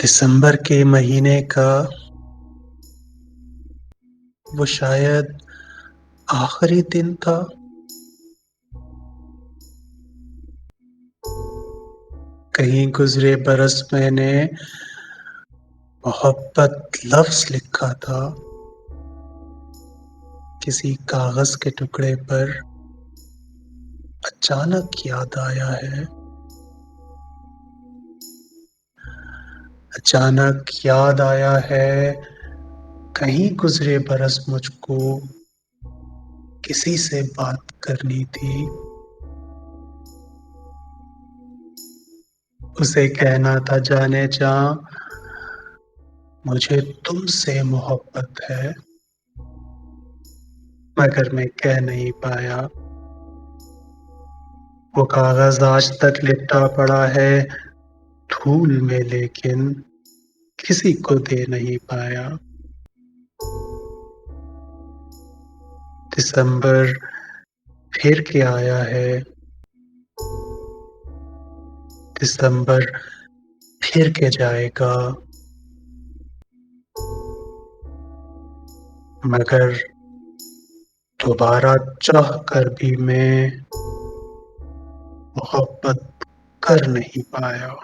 दिसंबर के महीने का वो शायद आखिरी दिन था। कहीं गुज़रे बरस मैंने मोहब्बत लफ्ज़ लिखा था किसी कागज़ के टुकड़े पर। अचानक याद आया है, अचानक याद आया है, कहीं गुज़रे बरस मुझको किसी से बात करनी थी। उसे कहना था जाने जा मुझे तुमसे मोहब्बत है, मगर मैं कह नहीं पाया। वो कागज़ आज तक लिपटा पड़ा है धूल में, लेकिन किसी को दे नहीं पाया। दिसंबर फिर के आया है, दिसंबर फिर के जाएगा, मगर दोबारा चाह कर भी मैं मोहब्बत कर नहीं पाया।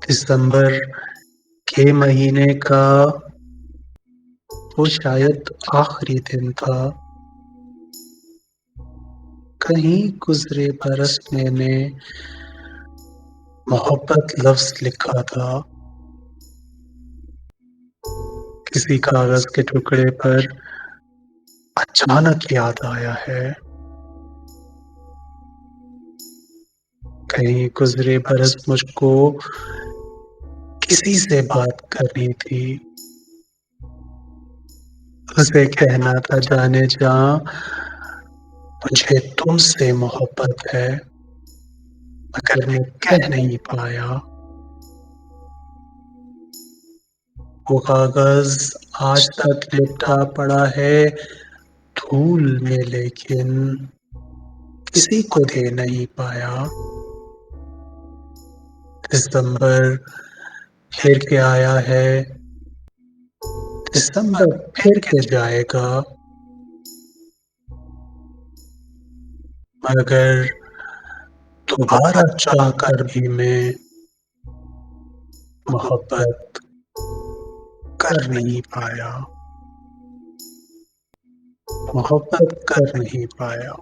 दिसंबर के महीने का वो शायद आखिरी दिन था। कहीं गुज़रे बरस मैंने मोहब्बत लफ्ज़ लिखा था किसी कागज़ के टुकड़े पर। अचानक याद आया है, कहीं गुज़रे बरस मुझको किसी से बात करनी थी। उसे कहना था जाने जा मुझे तुमसे मोहब्बत है, मगर मैं कह नहीं पाया। वो कागज़ आज तक लिपटा पड़ा है धूल में, लेकिन किसी को दे नहीं पाया। दिसंबर फिर के आया है, दिसंबर फिर के जाएगा, मगर दोबारा चाह कर भी मैं मोहब्बत कर नहीं पाया, मोहब्बत कर नहीं पाया।